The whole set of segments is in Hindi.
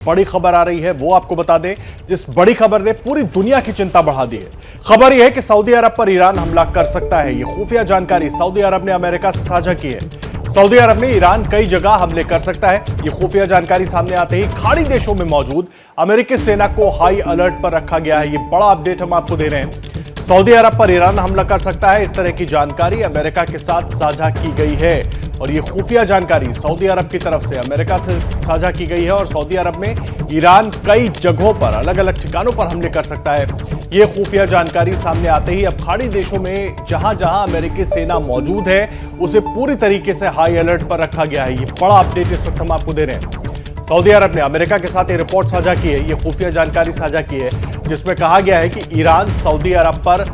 बड़ी खबर आ रही है वो आपको बता दें, जिस बड़ी खबर ने पूरी दुनिया की चिंता बढ़ा दी है। खबर यह है कि सऊदी अरब पर ईरान हमला कर सकता है। ये खुफिया जानकारी सऊदी अरब ने अमेरिका से साझा की है। सऊदी अरब में ईरान कई जगह हमले कर सकता है। ये खुफिया जानकारी सामने आते ही खाड़ी देशों में मौजूद अमेरिकी सेना को हाई अलर्ट पर रखा गया है। ये बड़ा अपडेट हम आपको दे रहे हैं। सऊदी अरब पर ईरान हमला कर सकता है, इस तरह की जानकारी अमेरिका के साथ साझा की गई है और ये खुफिया जानकारी सऊदी अरब की तरफ से अमेरिका से साझा की गई है। और सऊदी अरब में ईरान कई जगहों पर अलग अलग ठिकानों पर हमले कर सकता है। ये खुफिया जानकारी सामने आते ही अब खाड़ी देशों में जहां जहां अमेरिकी सेना मौजूद है उसे पूरी तरीके से हाई अलर्ट पर रखा गया है। ये बड़ा अपडेट इस वक्त हम आपको दे रहे हैं। सऊदी अरब ने अमेरिका के साथ ये रिपोर्ट साझा की है, ये खुफिया जानकारी साझा की है, जिसमें कहा गया है कि ईरान सऊदी अरब पर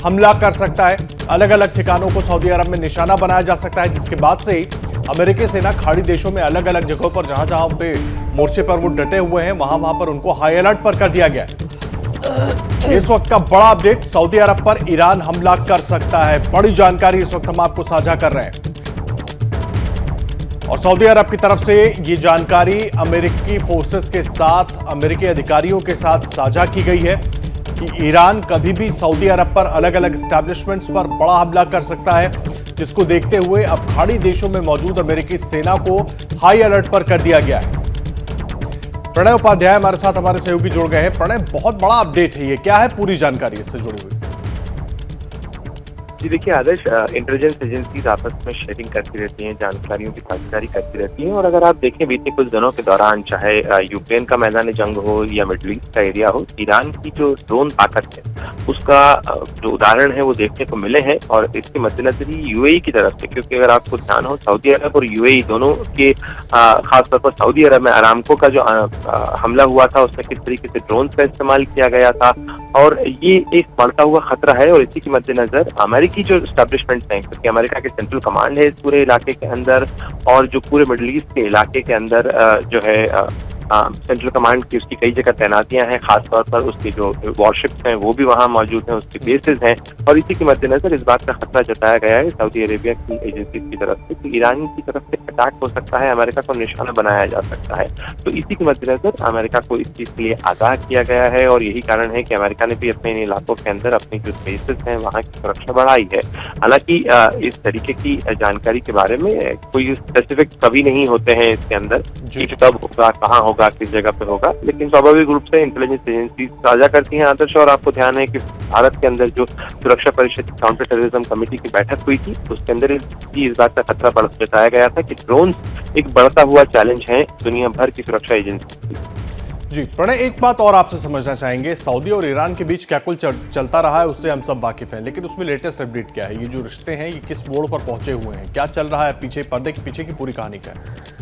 हमला कर सकता है। अलग अलग ठिकानों को सऊदी अरब में निशाना बनाया जा सकता है, जिसके बाद से ही अमेरिकी सेना खाड़ी देशों में अलग अलग जगहों पर जहां जहां पे मोर्चे पर वो डटे हुए हैं वहां पर उनको हाई अलर्ट पर कर दिया गया है। इस वक्त का बड़ा अपडेट, सऊदी अरब पर ईरान हमला कर सकता है। बड़ी जानकारी इस वक्त हम आपको साझा कर रहे हैं और सऊदी अरब की तरफ से ये जानकारी अमेरिकी फोर्सेस के साथ, अमेरिकी अधिकारियों के साथ साझा की गई है कि ईरान कभी भी सऊदी अरब पर अलग अलग एस्टैब्लिशमेंट्स पर बड़ा हमला कर सकता है, जिसको देखते हुए अब खाड़ी देशों में मौजूद अमेरिकी सेना को हाई अलर्ट पर कर दिया गया है। प्रणय उपाध्याय हमारे साथ हमारे सहयोगी जुड़ गए हैं। प्रणय, बहुत बड़ा अपडेट है ये, क्या है पूरी जानकारी इससे जुड़ी हुई? जी देखिए आदर्श, इंटेलिजेंस एजेंसीज आपस में शेयरिंग करती रहती हैं, जानकारियों की साझेदारी करती रहती हैं। और अगर आप देखें बीते कुछ दिनों के दौरान, चाहे यूक्रेन का मैदान जंग हो या मिडिल ईस्ट का एरिया हो, ईरान की जो ड्रोन ताकत है उसका जो उदाहरण है वो देखने को मिले हैं। और इसके मद्देनजर ही यूएई की तरफ से, क्योंकि अगर आपको ध्यान हो, सऊदी अरब और यूएई दोनों के खासतौर पर सऊदी अरब में अरामको का जो हमला हुआ था उसमें किस तरीके से ड्रोन का इस्तेमाल किया गया था, और ये एक बढ़ता हुआ खतरा है। और इसी के मद्देनजर अमेरिकी जो एस्टैब्लिशमेंट हैं, क्योंकि अमेरिका के सेंट्रल कमांड है इस पूरे इलाके के अंदर, और जो पूरे मिडिल ईस्ट के इलाके के अंदर जो है सेंट्रल कमांड की उसकी कई जगह तैनातियां हैं, खासतौर पर उसके जो वॉरशिप्स हैं वो भी वहां मौजूद हैं, उसके बेसेस हैं। और इसी के मद्देनजर इस बात का खतरा जताया गया है सऊदी अरेबिया की एजेंसी की तरफ से कि ईरान की तरफ से अटैक हो सकता है, अमेरिका को निशाना बनाया जा सकता है। तो इसी के मद्देनजर अमेरिका को इस चीज के लिए आगाह किया गया है और यही कारण है कि अमेरिका ने भी अपने इन इलाकों के अंदर अपने जो बेसेस हैं वहाँ की सुरक्षा बढ़ाई है। हालांकि इस तरीके की जानकारी के बारे में कोई स्पेसिफिक कभी नहीं होते हैं इसके अंदर कि कब होगा, कहाँ होगा, किस जगह पे होगा, लेकिन स्वाभाविक रूप से इंटेलिजेंस एजेंसी साझा करती हैं आदर्श। और आपको ध्यान है कि भारत के अंदर जो सुरक्षा परिषद काउंटर टेररिज्म कमेटी की बैठक हुई थी उसके अंदर इस बात का खतरा जताया गया था कि ड्रोन एक बढ़ता हुआ चैलेंज है दुनिया भर की सुरक्षा एजेंसी। जी प्रणय, एक बात और आपसे समझना चाहेंगे, सऊदी और ईरान के बीच क्या कुल चलता रहा है उससे हम सब वाकिफ हैं, लेकिन उसमें लेटेस्ट अपडेट क्या है? ये जो रिश्ते हैं ये किस मोड़ पर पहुंचे हुए हैं, क्या चल रहा है पीछे, पर्दे के पीछे की पूरी कहानी क्या है?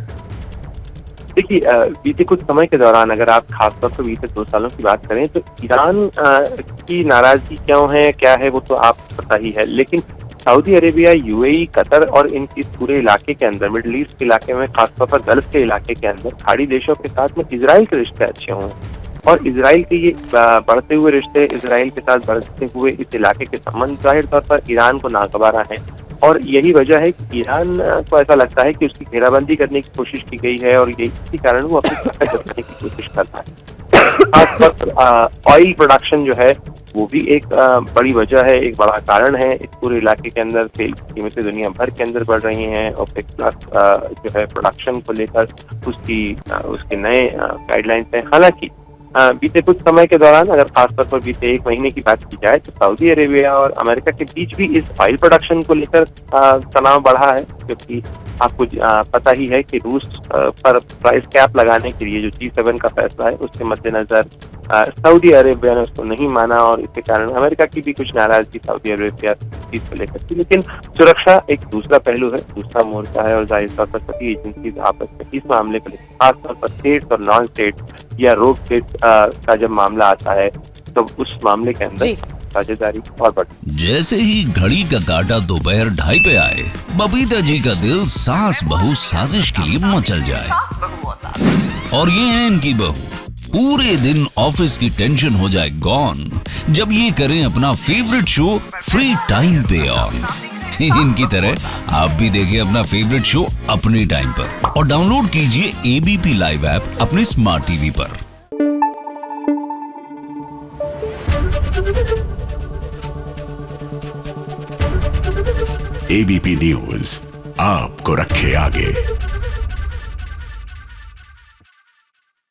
देखिए बीते कुछ समय के दौरान अगर आप खासतौर पर बीते 2 सालों की बात करें तो ईरान की नाराजगी क्यों है, क्या है, वो तो आपको पता ही है। लेकिन सऊदी अरेबिया, यूएई, कतर और इस पूरे इलाके के अंदर, मिडिल ईस्ट के इलाके में, खासतौर पर गल्फ के इलाके के अंदर खाड़ी देशों के साथ में इजराइल के रिश्ते अच्छे हों और इजराइल के ये बढ़ते हुए रिश्ते, इजराइल के साथ बढ़ते हुए इस इलाके के संबंध जाहिर तौर पर ईरान को नागवारा है। और यही वजह है कि ईरान को ऐसा लगता है कि उसकी घेराबंदी करने की कोशिश की गई है और इसी कारण वो अपनी ताकत जताने की कोशिश करता है। खासतौर पर ऑयल प्रोडक्शन जो है वो भी एक बड़ी वजह है, एक बड़ा कारण है। इस पूरे इलाके के अंदर तेल की कीमतें दुनिया भर के अंदर बढ़ रही हैं। ओपेक प्लस जो है प्रोडक्शन को लेकर उसके नए गाइडलाइंस हैं। हालांकि बीते कुछ समय के दौरान अगर खासतौर पर बीते 1 महीने की बात की जाए तो सऊदी अरेबिया और अमेरिका के बीच भी इस ऑयल प्रोडक्शन को लेकर तनाव बढ़ा है, क्योंकि आपको पता ही है कि रूस पर प्राइस कैप लगाने के लिए जो G7 का फैसला है उसके मद्देनजर सऊदी अरेबिया ने उसको नहीं माना और इसके कारण अमेरिका की भी कुछ नाराजगी सऊदी अरेबिया इस चीज को लेकर थी। लेकिन सुरक्षा एक दूसरा पहलू है, दूसरा मोर्चा है और जाहिर तौर पर सभी एजेंसीज आपस में इस मामले को लेकर, खासतौर पर स्टेट्स और नॉन स्टेट या रोग स्टेट का जब मामला आता है तो उस मामले के अंदर साझेदारी और बढ़ती। जैसे ही घड़ी का काटा दोपहर 2:30 पे आए, बबीता जी का दिल सास बहू साजिश के लिए मचल जाए। और ये है इनकी बहू, पूरे दिन ऑफिस की टेंशन हो जाए गॉन जब ये करें अपना फेवरेट शो फ्री टाइम पे ऑन। इनकी तरह आप भी देखिए अपना फेवरेट शो अपने टाइम पर और डाउनलोड कीजिए एबीपी लाइव ऐप अपने स्मार्ट टीवी पर। एबीपी न्यूज आपको रखे आगे।